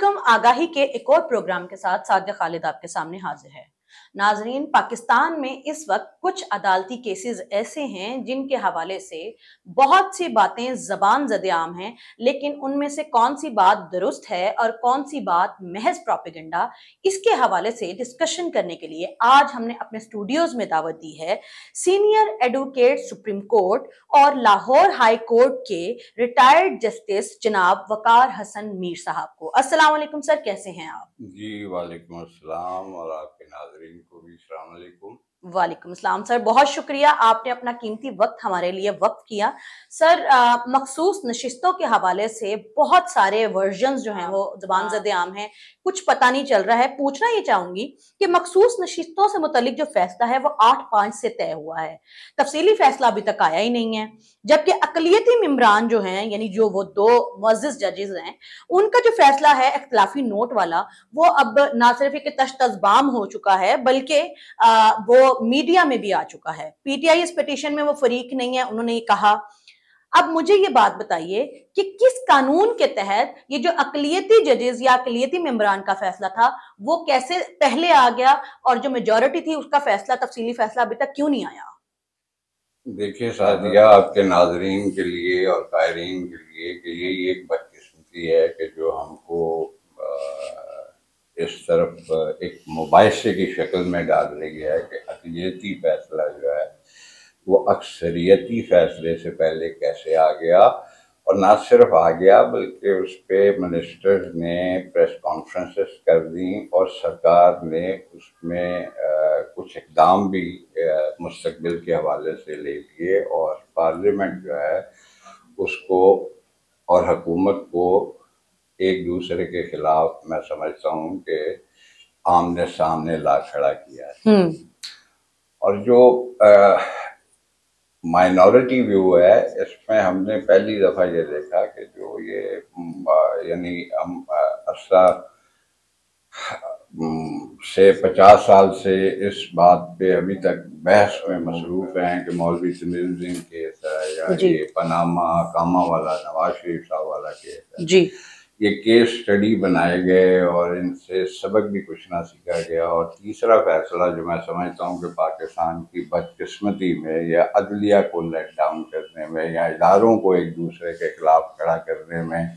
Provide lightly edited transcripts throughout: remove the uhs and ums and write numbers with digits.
अस्सलामुअलैकुम। आगाही के एक और प्रोग्राम के साथ सादिया खालिद आपके सामने हाजिर है। नाजरीन, पाकिस्तान में इस वक्त कुछ अदालती केसेस ऐसे हैं जिनके हवाले से बहुत सी बातें जबान ज़द-ए-आम हैं, लेकिन उनमें से कौन सी बात दुरुस्त है और कौन सी बात महज प्रोपेगेंडा, इसके हवाले से डिस्कशन करने के लिए आज हमने अपने स्टूडियोज में दावत दी है सीनियर एडवोकेट सुप्रीम कोर्ट और लाहौर हाई कोर्ट के रिटायर्ड जस्टिस जनाब वकार हसन मीर साहब को। अस्सलाम वालेकुम सर, कैसे हैं आप? जी वालेकुम अस्सलाम और आपके नाज़रीन को भी अस्सलाम वालेकुम। वालेकुम अस्सलाम सर, बहुत शुक्रिया, आपने अपना कीमती वक्त हमारे लिए वक्फ किया। सर, मखसूस नशिस्तों के हवाले से बहुत सारे वर्जन्स जो हैं वो ज़बान ज़द-ए-आम हैं, कुछ पता नहीं चल रहा है। पूछना ये चाहूंगी कि मखसूस नशिस्तों से मुतल्लिक जो फैसला है वो 8/5 से तय हुआ है, तफसीली फैसला अभी तक आया ही नहीं है। जबकि अकलियती मेंबरान जो हैं, यानी जो वो 2 मुअज़्ज़िज़ जजेस हैं, उनका जो फैसला है इख्तिलाफी नोट वाला, वो अब ना सिर्फ एक तश्त-तज़बाम हो चुका है बल्कि वो मीडिया में भी आ चुका है। पीटीआई इस पिटीशन में वो फरीक नहीं है, उन्होंने ये कहा। अब मुझे ये बात बताइए कि किस कानून के तहत ये जो अकलियती जजेस या अकलियती मेंबरान का फैसला था वो कैसे पहले आ गया और जो मेजॉरिटी थी उसका फैसला, तफसीली फैसला अभी तक क्यों नहीं आया? देखिए सादिया, आपके नाज़रीन के लिए और कायरीन के लिए कि यही एक बदकिस्मती है कि जो हमको इस तरफ एक मुबाहिसे की शक्ल में डाल रही है कि अक़लियती फैसला जो है वो अक्सरियती फैसले से पहले कैसे आ गया, और ना सिर्फ आ गया बल्कि उस पर मिनिस्टर्स ने प्रेस कॉन्फ्रेंसेस कर दी और सरकार ने उसमें कुछ इक़दाम भी मुस्तक़बिल के हवाले से ले लिए, और पार्लियामेंट जो है उसको और हुकूमत को एक दूसरे के खिलाफ मैं समझता हूँ कि आमने सामने ला खड़ा किया है। और जो माइनॉरिटी व्यू है, इसमें हमने पहली दफ़ा ये देखा कि जो ये यानी हम अर्सा से 50 साल से इस बात पे अभी तक बहस में मसरूफ़ हैं कि मौलवी तमीज़ुद्दीन केस है या ये पनामा कामा वाला नवाज शरीफ साहब वाला केस है जी। ये केस स्टडी बनाए गए और इनसे सबक भी कुछ ना सीखा गया। और तीसरा फैसला जो मैं समझता हूँ कि पाकिस्तान की बदकिस्मती में या अदलिया को लेट डाउन करने में या इदारों को एक दूसरे के खिलाफ खड़ा करने में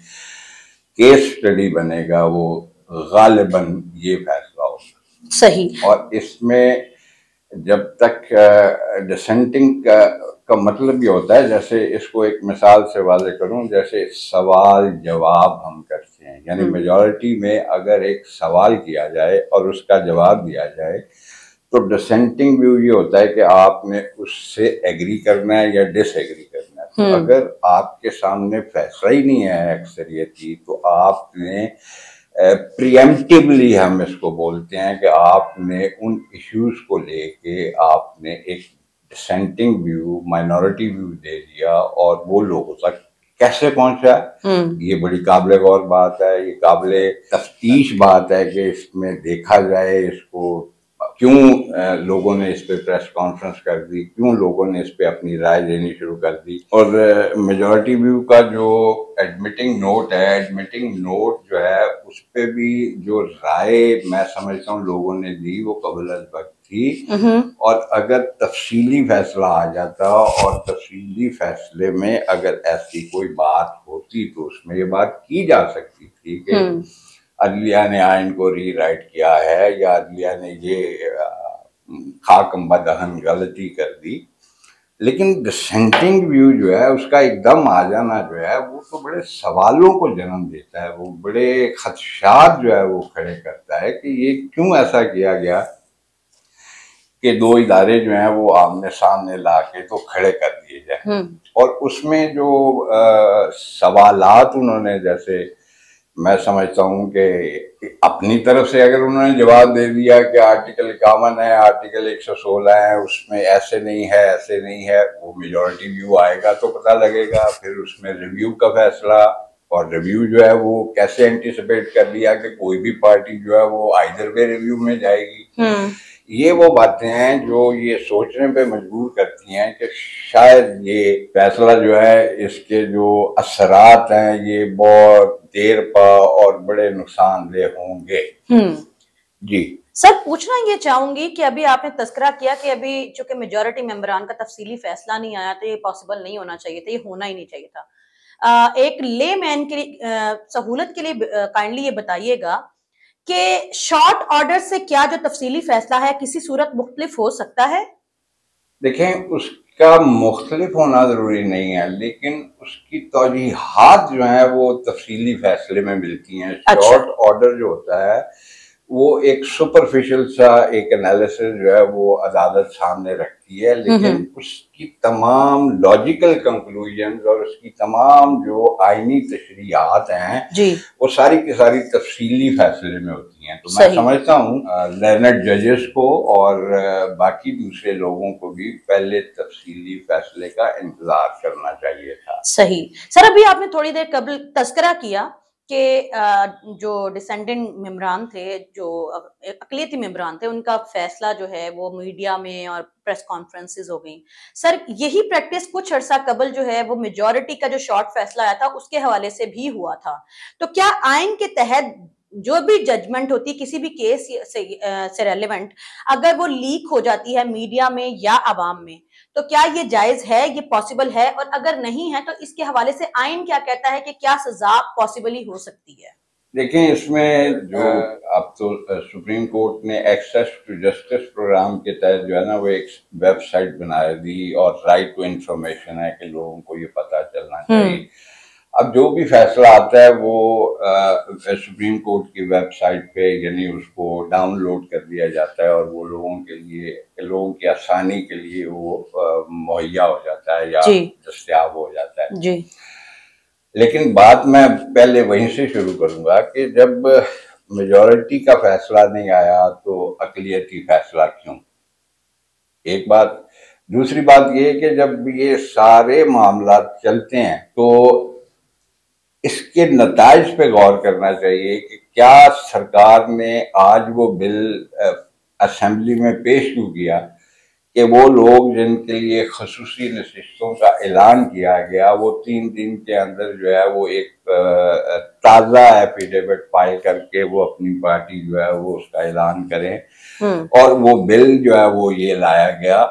केस स्टडी बनेगा, वो गालिबन ये फैसला होगा। सही। और इसमें जब तक डिसेंटिंग का मतलब ये होता है, जैसे इसको एक मिसाल से वाज़े करूं, जैसे सवाल जवाब हम करते हैं, यानी मेजॉरिटी में अगर एक सवाल किया जाए और उसका जवाब दिया जाए तो डिसेंटिंग व्यू ये होता है कि आपने उससे एग्री करना है या डिसएग्री करना है। तो अगर आपके सामने फैसला ही नहीं है अक्सरियती, तो आपने प्रिएम्प्टिवली, हम इसको बोलते हैं कि आपने उन इश्यूज को लेके आपने एक डिसेंटिंग व्यू, माइनॉरिटी व्यू दे दिया, और वो लोगों तक कैसे पहुंचा ये बड़ी काबिल गौर बात है। ये काबिल तफ्तीश बात है कि इसमें देखा जाए इसको क्यों लोगों ने इस पे प्रेस कॉन्फ्रेंस कर दी, क्यों लोगों ने इस पे अपनी राय देनी शुरू कर दी। और मेजॉरिटी व्यू का जो एडमिटिंग नोट है, एडमिटिंग नोट जो है उस पे भी जो राय मैं समझता हूँ लोगों ने दी वो क़बल-अज़-वक़्त थी। और अगर तफसीली फैसला आ जाता और तफसीली फैसले में अगर ऐसी कोई बात होती तो उसमें ये बात की जा सकती थी कि अदलिया ने आइन को री राइट किया है या अदलिया ने ये खाकम दहन गलती कर दी। लेकिन डिसेंटिंग व्यू जो है उसका एकदम आ जाना जो है वो तो बड़े सवालों को जन्म देता है, वो बड़े खदशात जो है वो खड़े करता है कि ये क्यों ऐसा किया गया कि 2 इदारे जो हैं वो आमने सामने ला के तो खड़े कर दिए जाए। और उसमें जो सवालात उन्होंने, जैसे मैं समझता हूँ कि अपनी तरफ से अगर उन्होंने जवाब दे दिया कि आर्टिकल 51 है, आर्टिकल 116 है, उसमें ऐसे नहीं है ऐसे नहीं है, वो मेजॉरिटी व्यू आएगा तो पता लगेगा। फिर उसमें रिव्यू का फैसला, और रिव्यू जो है वो कैसे एंटिसिपेट कर लिया कि कोई भी पार्टी जो है वो आइदर वे रिव्यू में जाएगी। ये वो बातें हैं जो ये सोचने पे मजबूर करती हैं कि शायद ये फैसला जो है इसके जो असरात हैं ये बहुत देर पा और बड़े नुकसानदेह होंगे। जी सर, पूछना ये चाहूंगी कि अभी आपने तस्करा किया कि अभी चूंकि मेजॉरिटी मेंबरान का तफसीली फैसला नहीं आया तो ये पॉसिबल नहीं होना चाहिए था, ये होना ही नहीं चाहिए था। एक ले मैन के लिए सहूलत के लिए काइंडली ये बताइएगा कि शॉर्ट ऑर्डर से क्या जो तफसीली फैसला है किसी सूरत मुख्तलिफ हो सकता है? देखें, उसका मुख्तलिफ होना जरूरी नहीं है, लेकिन उसकी तौजीहात जो है वो तफसीली फैसले में मिलती हैं। शॉर्ट ऑर्डर जो होता है वो एक सुपरफिशियल सा एक एनालिसिस जो है वो अदालत सामने रखती है, लेकिन उसकी तमाम लॉजिकल कंक्लूजन और उसकी तमाम जो आईनी तशरीहात हैं जी, वो सारी की सारी तफसीली फैसले में होती हैं। तो मैं समझता हूँ लर्नड जजेस को और बाकी दूसरे लोगों को भी पहले तफसीली फैसले का इंतजार करना चाहिए था। सही। सर, अभी आपने थोड़ी देर कबल तस्करा किया कि जो डिसेंडेंट मेंबरान थे, जो अक़लियती मेंबरान थे, उनका फैसला जो है वो मीडिया में और प्रेस कॉन्फ्रेंसेस हो गई। सर, यही प्रैक्टिस कुछ अर्सा कबल जो है वो मेजॉरिटी का जो शॉर्ट फैसला आया था उसके हवाले से भी हुआ था। तो क्या आइन के तहत जो भी जजमेंट होती है किसी भी केस से रेलेवेंट, अगर वो लीक हो जाती है मीडिया में या आवाम में, तो क्या ये जायज है, ये पॉसिबल है? और अगर नहीं है तो इसके हवाले से आइन क्या कहता है कि क्या सजा पॉसिबली हो सकती है? देखें, इसमें जो अब तो सुप्रीम कोर्ट ने एक्सेस टू जस्टिस प्रोग्राम के तहत जो है ना वो एक वेबसाइट बना दी और राइट टू इंफॉर्मेशन है कि लोगों को ये पता चलना चाहिए। अब जो भी फैसला आता है वो सुप्रीम कोर्ट की वेबसाइट पे यानी उसको डाउनलोड कर दिया जाता है और वो लोगों की आसानी के लिए वो मुहैया हो जाता है या दस्तयाब हो जाता है जी। लेकिन बात मैं पहले वहीं से शुरू करूंगा कि जब मेजॉरिटी का फैसला नहीं आया तो अक़लियती फैसला क्यों? एक बात। दूसरी बात ये कि जब ये सारे मामला चलते हैं तो इसके नताइज पे गौर करना चाहिए कि क्या सरकार ने आज वो बिल असेंबली में पेश क्यों किया कि वो लोग जिनके लिए खसूसी नशिस्तों का ऐलान किया गया वो 3 दिन के अंदर जो है वो एक ताज़ा एफिडेविट फाइल करके वो अपनी पार्टी जो है वो उसका ऐलान करें। और वो बिल जो है वो ये लाया गया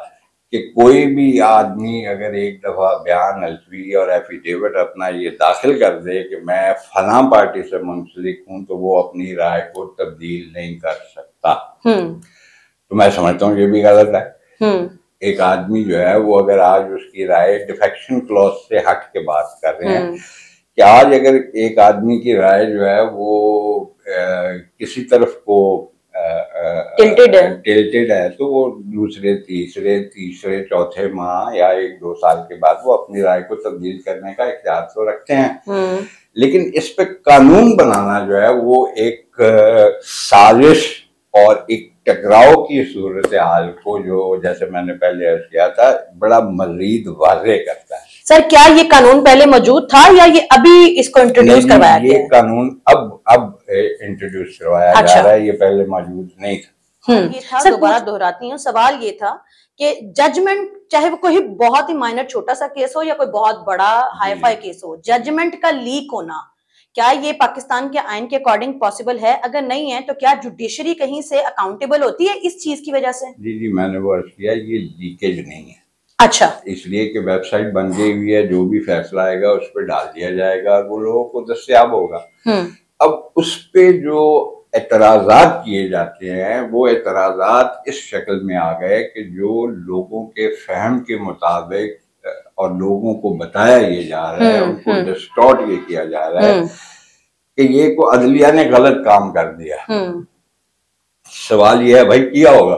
कि कोई भी आदमी अगर एक दफा बयान अलवी और एफिडेविट अपना ये दाखिल कर दे कि मैं फलां पार्टी से मुंसलिक हूं तो वो अपनी राय को तब्दील नहीं कर सकता। तो मैं समझता हूँ ये भी गलत है। एक आदमी जो है वो अगर आज उसकी राय डिफेक्शन क्लॉज से हट के बात कर रहे हैं कि आज अगर एक आदमी की राय जो है वो किसी तरफ को टिल्टेड है तो वो दूसरे तीसरे चौथे माह या 1-2 साल के बाद वो अपनी राय को तब्दील करने का इख्तियार तो रखते हैं। लेकिन इस पे कानून बनाना जो है वो एक साजिश और एक टकराव की सूरत हाल को जो जैसे मैंने पहले अर्ज किया था बड़ा मज़ीद वाज़ेह करता है। सर, क्या ये कानून पहले मौजूद था या ये अभी इसको इंट्रोड्यूस करवाया गया? ये कानून अब इंट्रोड्यूस करवाया जा रहा है, ये पहले मौजूद नहीं था। सर, दोबारा दोहराती हूँ, सवाल ये था कि जजमेंट चाहे वो कोई बहुत ही माइनर छोटा सा केस हो या कोई बहुत बड़ा हाईफाई केस हो, जजमेंट का लीक होना क्या ये पाकिस्तान के आइन के अकॉर्डिंग पॉसिबल है? अगर नहीं है तो क्या जुडिशरी कहीं से अकाउंटेबल होती है इस चीज की वजह से? जी, मैंने वो अर्ज किया, ये लीकेज नहीं है। अच्छा, इसलिए कि वेबसाइट बन गई हुई है, जो भी फैसला आएगा उस पर डाल दिया जाएगा और वो लोगों को दस्तयाब होगा। अब उस पे जो एतराजात किए जाते हैं वो एतराजात इस शक्ल में आ गए कि जो लोगों के फहम के मुताबिक और लोगों को बताया ये जा रहा है, उनको डिस्टॉर्ट ये किया जा रहा है कि ये को अदलिया ने गलत काम कर दिया। सवाल ये है भाई किया होगा,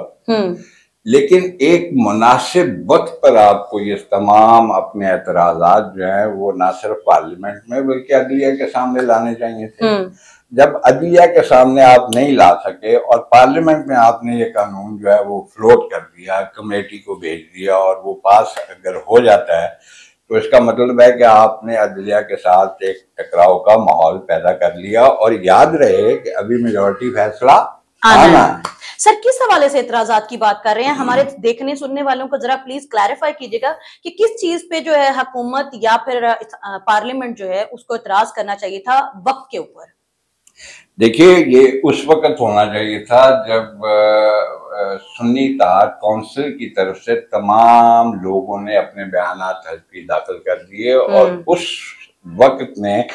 लेकिन एक मुनासिब वक्त पर आपको ये तमाम अपने एतराजात जो है वो ना सिर्फ पार्लियामेंट में बल्कि अदलिया के सामने लाने चाहिए थे। जब अदलिया के सामने आप नहीं ला सके और पार्लियामेंट में आपने ये कानून जो है वो फ्लोट कर दिया, कमेटी को भेज दिया और वो पास अगर हो जाता है तो इसका मतलब है कि आपने अदलिया के साथ एक टकराव का माहौल पैदा कर लिया। और याद रहे कि अभी मेजॉरिटी फैसला आना है। सर किस हवाले से इतराजात की बात कर रहे हैं? हमारे देखने सुनने वालों को जरा प्लीज क्लैरिफाई कीजिएगा कि किस चीज पे जो है हुकूमत या फिर पार्लियामेंट जो है उसको इतराज करना चाहिए था वक्त के ऊपर? देखिए, ये उस वक्त होना चाहिए था जब सुन्नी इत्तेहाद कौंसिल की तरफ से तमाम लोगों ने अपने बयानात हल्फी दाखिल कर दिए, और उस वक्त में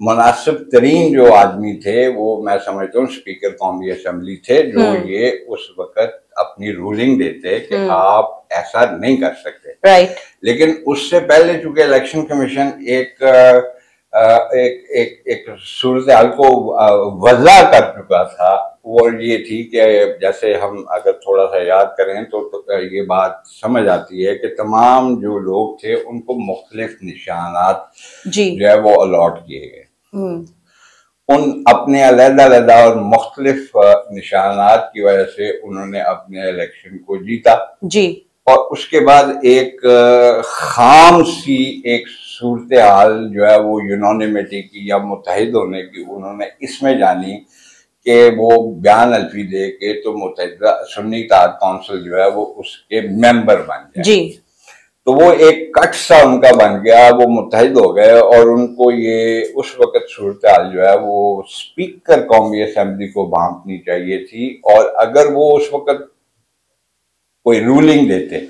मुनासिब तरीन जो आदमी थे वो मैं समझता हूँ स्पीकर कौमी असम्बली थे, जो ये उस वक्त अपनी रूलिंग देते कि आप ऐसा नहीं कर सकते। राइट। लेकिन उससे पहले चूंकि इलेक्शन कमीशन एक सूरत हाल को वजह कर चुका था, और ये थी कि जैसे हम अगर थोड़ा सा याद करें तो ये बात समझ आती है कि तमाम जो लोग थे उनको मुख्तलिफ निशानात जो है वो अलॉट किए गए। उन अपने अलग-अलग और मुख्तलिफ निशानात की वजह से उन्होंने अपने इलेक्शन को जीता जी। और उसके बाद एक खाम सी एक सूरत हाल जो है वो यूनानिमिटी की या मुत्तहिद होने की उन्होंने इसमें जानी कि वो बयान अल्फी दे के तो मुत्तहिदा सुन्नी इत्तेहाद कौंसिल जो है वो उसके मेंबर बन जाए जी। तो वो एक कट सा उनका बन गया, वो मुत्तहिद हो गए और उनको ये उस वक्त सूरत हाल जो है वो स्पीकर कौमी असम्बली को भांपनी चाहिए थी, और अगर वो उस वक्त कोई रूलिंग देते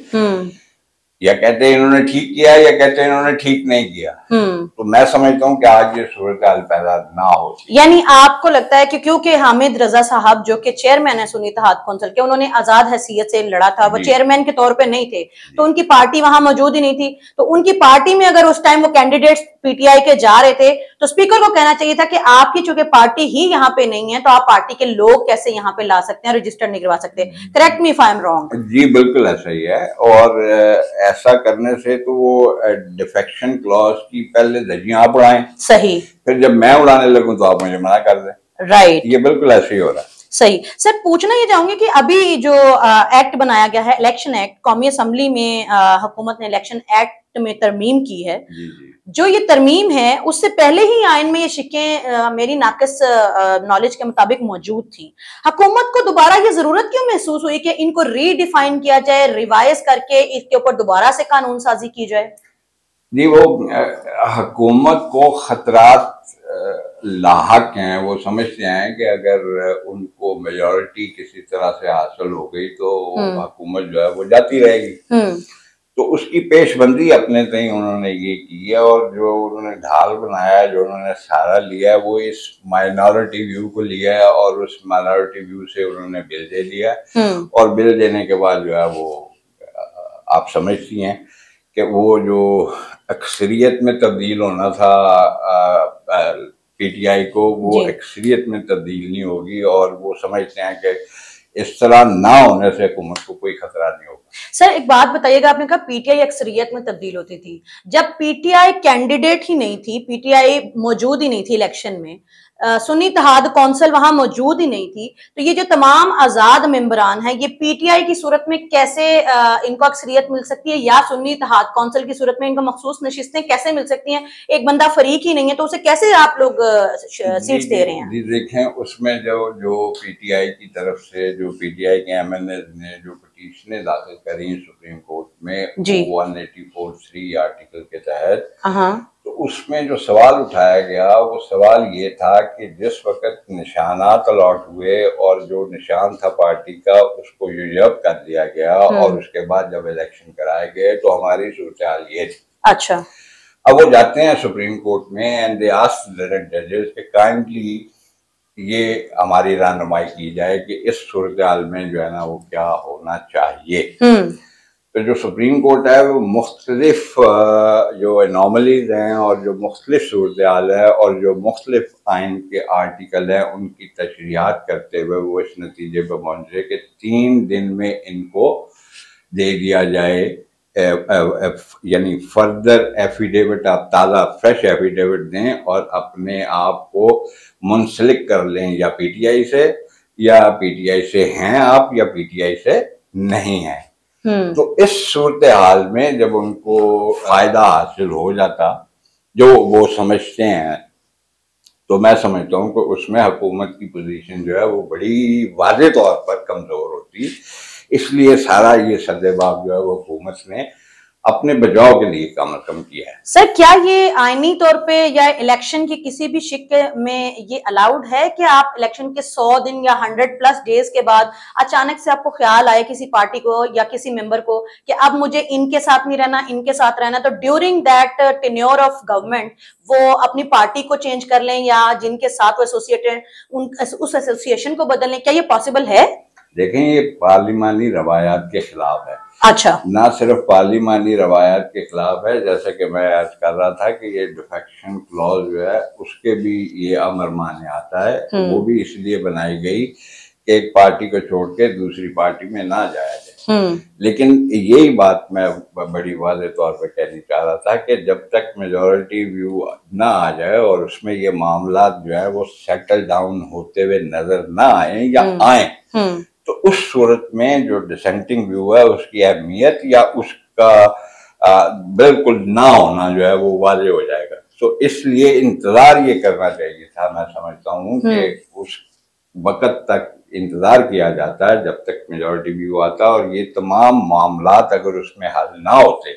या कहते हैं इन्होंने ठीक किया या कहते हैं इन्होंने ठीक नहीं किया, तो मैं समझता हूँ कि आज ये सूरत हाल पैदा ना हो। यानी आपको लगता है कि क्योंकि हामिद रजा साहब जो कि चेयरमैन है सुन्नी इत्तेहाद कौंसिल के, उन्होंने आजाद हैसियत से लड़ा था, वो चेयरमैन के तौर पे नहीं थे, तो उनकी पार्टी वहां मौजूद ही नहीं थी, तो उनकी पार्टी में अगर उस टाइम वो कैंडिडेट्स पीटीआई के जा रहे थे तो स्पीकर को कहना चाहिए था कि आपकी चूंकि पार्टी ही यहाँ पे नहीं है तो आप पार्टी के लोग कैसे यहाँ पे ला सकते हैं, रजिस्टर नहीं करवा सकते। Correct me if I am wrong. जी बिल्कुल ऐसा ही है, और ऐसा करने से तो वो डिफेक्शन क्लॉज की पहले धज्जियां आप उड़ाएं, सही, फिर जब मैं उड़ाने लगूं तो आप मुझे मना कर दें। राइट, ये बिल्कुल ऐसे ही हो रहा है। सही। सर पूछना ये चाहूंगी कि अभी जो एक्ट बनाया गया है, इलेक्शन एक्ट, कौमी असम्बली में हुकूमत ने इलेक्शन एक्ट में तरमीम की है, जो ये तरमीम है उससे पहले ही आइन में ये शिकें मेरी नाकिस नॉलेज के मुताबिक मौजूद थी। हुकूमत को दोबारा ये जरूरत क्यों महसूस हुई कि इनको रीडिफाइन किया जाए, रिवाइज करके इसके ऊपर दोबारा से कानून साजी की जाए? जी, वो हुकूमत को खतरात लाहक हैं, वो समझते हैं कि अगर उनको मेजॉरिटी किसी तरह से हासिल हो गई तो हुकूमत जो है वो जाती रहेगी, तो उसकी पेशबंदी अपने तय उन्होंने ये की है, और जो उन्होंने ढाल बनाया, जो उन्होंने सहारा लिया है, वो इस माइनॉरिटी व्यू को लिया है और उस माइनॉरिटी व्यू से उन्होंने बिल दे दिया, और बिल देने के बाद जो है वो आप समझती हैं कि वो जो अक्सरियत में तब्दील होना था पीटीआई को, वो अक्सरियत में तब्दील नहीं होगी, और वो समझते हैं कि इस तरह ना होने से हुकूमत को कोई खतरा नहीं होगा। सर एक बात बताइएगा, आपने कहा पीटीआई अक्सरियत में तब्दील होती थी, जब पीटीआई कैंडिडेट ही नहीं थी, पीटीआई मौजूद ही नहीं थी इलेक्शन में, सुन्नी इत्तेहाद कौंसिल वहां मौजूद ही नहीं थी, तो ये जो तमाम आजाद मेंबरान हैं ये पीटीआई की सूरत में कैसे इनको अक्सरियत मिल सकती है, या सुन्नी इत्तेहाद कौंसिल की सूरत में इनको मखसूस नशिस्तें कैसे मिल सकती हैं? एक बंदा फरीक ही नहीं है तो उसे कैसे आप लोग सीट्स दे रहे हैं? जी देखें, उसमें जो पीटीआई की तरफ से जो पीटीआई के एमएनए ने जो पिटीशनें दाखिल करी सुप्रीम कोर्ट में 184(3) आर्टिकल के तहत, तो उसमें जो सवाल उठाया गया वो सवाल ये था कि जिस वक्त निशानात अलॉट हुए और जो निशान था पार्टी का उसको यूजब कर दिया गया, और उसके बाद जब इलेक्शन कराए गए तो हमारी सूरत हाल ये थी। अच्छा, अब वो जाते हैं सुप्रीम कोर्ट में एंड दे आस्क द जजेस कि काइंडली ये हमारी रहनुमाई की जाए कि इस सूरत हाल में जो है ना वो क्या होना चाहिए। तो जो सुप्रीम कोर्ट है वो मुख्तलिफ जो एनॉमलीज हैं और जो मुख्तलिफ सूरत हाल है और जो मुख्तलिफ आइन के आर्टिकल हैं उनकी तशरीहात करते हुए वो इस नतीजे पर पहुंचे कि 3 दिन में इनको दे दिया जाए, यानी फर्दर एफिडेविट, आप ताज़ा फ्रेश एफिडेविट दें और अपने आप को मुंसलिक कर लें, या पीटीआई से, या पीटीआई से हैं आप या पीटीआई से नहीं हैं। तो इस सूरत हाल में जब उनको फायदा हासिल हो जाता जो वो समझते हैं, तो मैं समझता हूँ कि उसमें हुकूमत की पोजीशन जो है वो बड़ी वाज़े तौर पर कमजोर होती, इसलिए सारा ये सद्देबाब जो है वो हुकूमत ने अपने बचाव के लिए कम किया है। सर क्या ये आईनी तौर पे या इलेक्शन की किसी भी शिक में ये अलाउड है कि आप इलेक्शन के 100 दिन या 100+ डेज के बाद अचानक से आपको ख्याल आए किसी पार्टी को या किसी मेंबर को कि अब मुझे इनके साथ नहीं रहना, इनके साथ रहना, तो during that tenure of government वो अपनी पार्टी को चेंज कर लें या जिनके साथ वो एसोसिएटेड उस एसोसिएशन को बदल लें, क्या ये पॉसिबल है? देखें, ये पार्लिमानी रवायात के खिलाफ है। अच्छा, ना सिर्फ पार्लिमानी रवायात के खिलाफ है, जैसे कि मैं आज कर रहा था कि ये डिफेक्शन क्लॉज जो है उसके भी ये अमर माने आता है। वो भी इसलिए बनाई गई कि एक पार्टी को छोड़ के दूसरी पार्टी में ना जाया जाए। लेकिन यही बात मैं बड़ी वाज़े तौर पर कहनी चाह रहा था कि जब तक मेजॉरिटी व्यू ना आ जाए और उसमें ये मामला जो है वो सेटल डाउन होते हुए नजर ना आए या आए, तो उस सूरत में जो डिसेंटिंग व्यू है उसकी अहमियत या उसका बिल्कुल ना होना जो है वो वाजे हो जाएगा। तो इसलिए इंतजार ये करना चाहिए था, मैं समझता हूँ कि उस वक्त तक इंतजार किया जाता है जब तक मेजॉरिटी व्यू आता, और ये तमाम मामलात अगर उसमें हल ना होते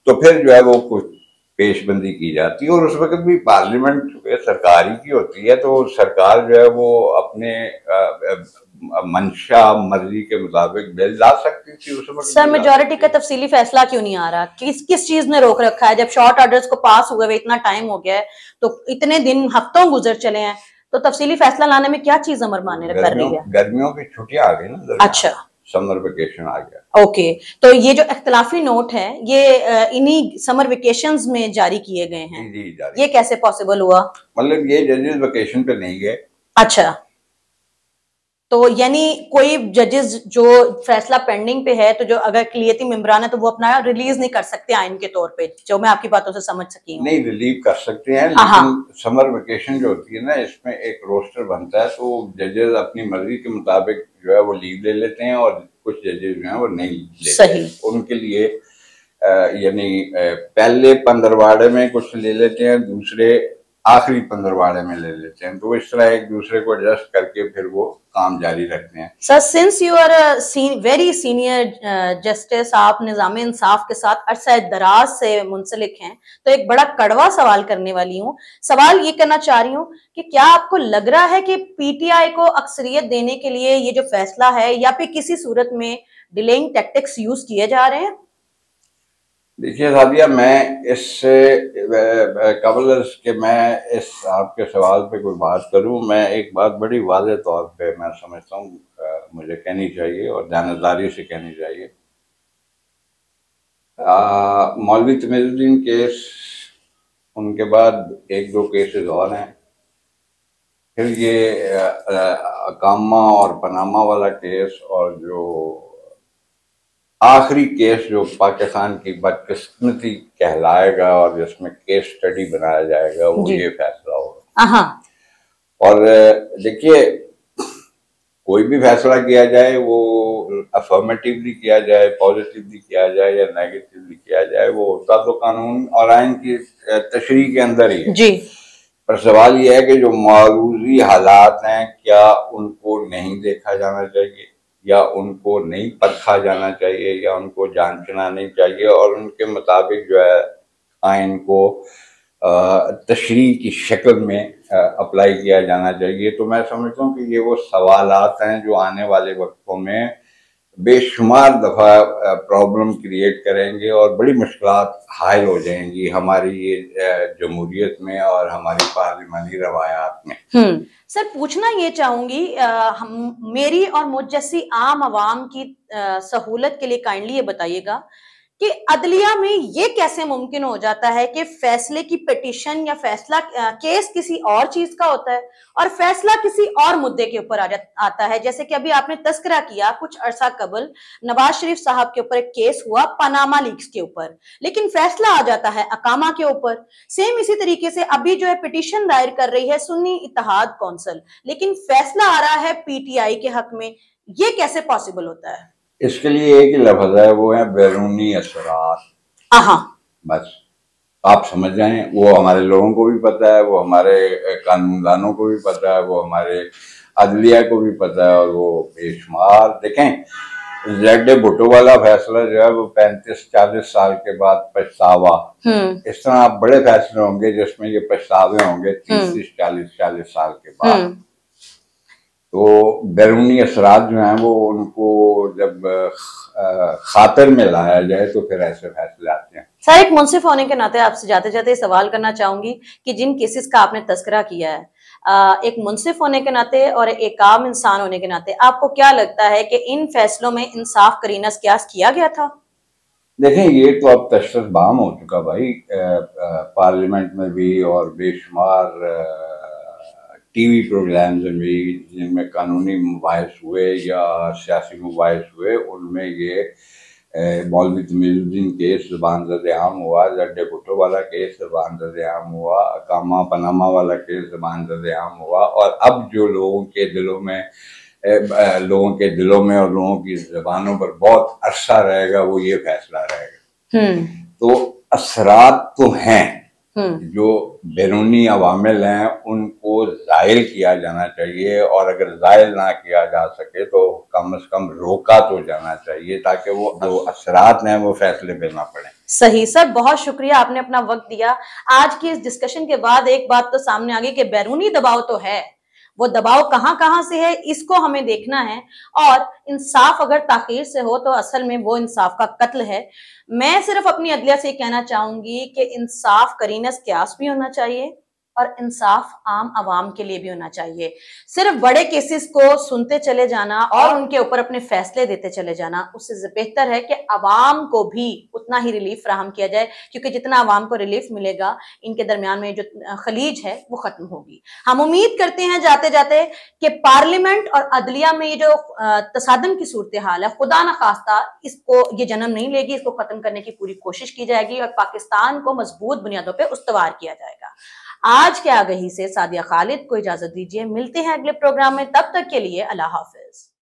तो फिर जो है वो कुछ पेशबंदी की जाती है। और उस वक्त भी पार्लियामेंट सरकार ही की होती है, तो सरकार जो है वो अपने मंशा मर्जी के मुताबिक बिल ला सकती थी उस वक्त। सर मेजॉरिटी का तफसीली फैसला क्यों नहीं आ रहा? किस चीज ने रोक रखा है? जब शॉर्ट ऑर्डर्स को पास हुए इतना टाइम हो गया है, तो इतने दिन हफ्तों गुजर चले हैं, तो तफसीली फैसला लाने में क्या चीज अमर माने कर रही है? गर्मियों की छुट्टियां आ गई ना। अच्छा, समर वेकेशन आ गया। ओके, तो ये जो इख्तिलाफी नोट है ये इन्हीं समर वेकेशंस में जारी किए गए हैं? जी, जारी। ये कैसे पॉसिबल हुआ? मतलब ये जजेस वेकेशन पे नहीं गए। अच्छा, तो यानी कोई जजेस जो फैसला पेंडिंग पे है, तो जो अगर अक़लियती मेंबरान है तो वो अपना रिलीज नहीं कर सकते आइन के तौर पे, जो मैं आपकी बातों से समझ सकी हूँ। नहीं, रिलीव कर सकते हैं, लेकिन समर वेकेशन जो होती है ना, इसमें एक रोस्टर बनता है, तो जजेस अपनी मर्जी के मुताबिक जो है वो लीव ले लेते हैं और कुछ जजेस जो है वो नहीं लेते। सही। उनके लिए यानी पहले पंद्रवाड़े में कुछ ले लेते हैं, दूसरे आखिरी पंद्रवाड़े में ले लेते हैं, तो इस तरह एक दूसरे को एडजस्ट करके फिर वो काम जारी रखते हैं। Sir since you are very senior justice, आप निज़ाम इंसाफ के साथ अरसा दराज से मुंसलिक हैं, तो एक बड़ा कड़वा सवाल करने वाली हूँ। सवाल ये करना चाह रही हूँ कि क्या आपको लग रहा है कि पीटीआई को अक्सरियत देने के लिए ये जो फैसला है या फिर किसी सूरत में डिलेइंग टैक्टिक्स यूज किए जा रहे हैं? देखिए सादिया, मैं इससे कबल के मैं इस आपके सवाल पे कोई बात करूं, मैं एक बात बड़ी वाज़े तौर पे मैं समझता हूँ मुझे कहनी चाहिए और जानदारी से कहनी चाहिए। मौलवी तमीज़ुद्दीन केस, उनके बाद एक दो केसेस और हैं, फिर ये अकामा और पनामा वाला केस, और जो आखिरी केस जो पाकिस्तान की बदकिस्मती कहलाएगा और जिसमें केस स्टडी बनाया जाएगा, वो ये फैसला होगा। और देखिए, कोई भी फैसला किया जाए वो अफर्मेटिवली किया जाए, पॉजिटिवली किया जाए या नेगेटिवली किया जाए, वो होता तो कानून और आइन की तशरीह के अंदर ही है जी। पर सवाल यह है कि जो मारूजी हालात हैं, क्या उनको नहीं देखा जाना चाहिए या उनको नहीं परखा जाना चाहिए या उनको जांचना नहीं चाहिए और उनके मुताबिक जो है आइन को तशरीह की शक्ल में अप्लाई किया जाना चाहिए। तो मैं समझता हूँ कि ये वो सवालात हैं जो आने वाले वक्तों में बेशुमार दफ़ा प्रॉब्लम क्रिएट करेंगे और बड़ी मुश्किलात हायल हो जाएंगी हमारी ये जमहूरियत में और हमारी पार्लिमानी रवायात में। सर पूछना ये चाहूंगी, मेरी और मुझ जैसी आम आवाम की सहूलत के लिए काइंडली ये बताइएगा कि अदलिया में ये कैसे मुमकिन हो जाता है कि फैसले की पिटीशन या फैसला केस किसी और चीज का होता है और फैसला किसी और मुद्दे के ऊपर आता है। जैसे कि अभी आपने तस्करा किया, कुछ अरसा कबल नवाज शरीफ साहब के ऊपर एक केस हुआ पनामा लीक्स के ऊपर, लेकिन फैसला आ जाता है अकामा के ऊपर। सेम इसी तरीके से अभी जो है पिटीशन दायर कर रही है सुन्नी इत्तेहाद कौंसिल, लेकिन फैसला आ रहा है पीटीआई के हक में। ये कैसे पॉसिबल होता है? इसके लिए एक ही लफ्ज है, वो है बैरूनी असरात। बस आप समझ जाएं, वो हमारे लोगों को भी पता है, वो हमारे कानूनदानों को भी पता है, वो हमारे अदलिया को भी पता है, और वो बेशुमार देखें जेड भुट्टो वाला फैसला जो है वो 35-40 साल के बाद पछतावा, इस तरह आप बड़े फैसले होंगे जिसमें ये पछतावे होंगे 30-40 साल के बाद। तो बैरूनी असरात जो हैं वो उनको जब खातर में लाया जाए तो फिर ऐसे फैसले आते हैं। सर, एक मुंसिफ होने के नाते आपसे जाते जाते सवाल करना चाहूंगी कि जिन केसेस का आपने तस्करा किया है, एक मुंसिफ होने के नाते और एक आम इंसान होने के नाते आपको क्या लगता है कि इन फैसलों में इंसाफ करीना क्यास किया गया था? देखें, ये तो अब तशख़्ख़ुस बाम हो चुका भाई, पार्लियामेंट में भी और बेशुमार टीवी प्रोग्राम्स में भी जिनमें कानूनी मुबाहिस हुए या सियासी मुबाहिस हुए, उनमें ये मौलवी तमीज़ुद्दीन केस ज़बान ज़द-ए-आम हुआ, जड्डे भुट्टो वाला केस ज़बान ज़द-ए-आम हुआ, अकामा पनामा वाला केस ज़बान ज़द-ए-आम हुआ, और अब जो लोगों के दिलों में और लोगों की ज़बानों पर बहुत अरसा रहेगा वो ये फैसला रहेगा। तो असरात तो हैं, जो बैरूनी अवामिल हैं उनको ज़ाहिल किया जाना चाहिए, और अगर ज़ाहिल ना किया जा सके तो कम से कम रोका तो जाना चाहिए ताकि वो जो असरात हैं वो फैसले पे ना पड़े। सही सर, बहुत शुक्रिया, आपने अपना वक्त दिया। आज की इस डिस्कशन के बाद एक बात तो सामने आ गई कि बैरूनी दबाव तो है, वो दबाव कहां से है इसको हमें देखना है, और इंसाफ अगर ताखीर से हो तो असल में वो इंसाफ का कत्ल है। मैं सिर्फ अपनी अदलिया से कहना चाहूंगी कि इंसाफ करीना क्यास भी होना चाहिए और इंसाफ आम आवाम के लिए भी होना चाहिए। सिर्फ बड़े केसेस को सुनते चले जाना और उनके ऊपर अपने फैसले देते चले जाना, उससे बेहतर है कि आवाम को भी उतना ही रिलीफ फराहम किया जाए, क्योंकि जितना आवाम को रिलीफ मिलेगा इनके दरमियान में जो खलीज है वो खत्म होगी। हम उम्मीद करते हैं जाते जाते कि पार्लियामेंट और अदलिया में ये जो तसादम की सूरत हाल है, खुदा न खास्ता इसको ये जन्म नहीं लेगी, इसको खत्म करने की पूरी कोशिश की जाएगी और पाकिस्तान को मजबूत बुनियादों पर उस्तवार किया जाएगा। आज के आगही से सादिया खालिद को इजाजत दीजिए, मिलते हैं अगले प्रोग्राम में, तब तक के लिए अल्लाह हाफिज।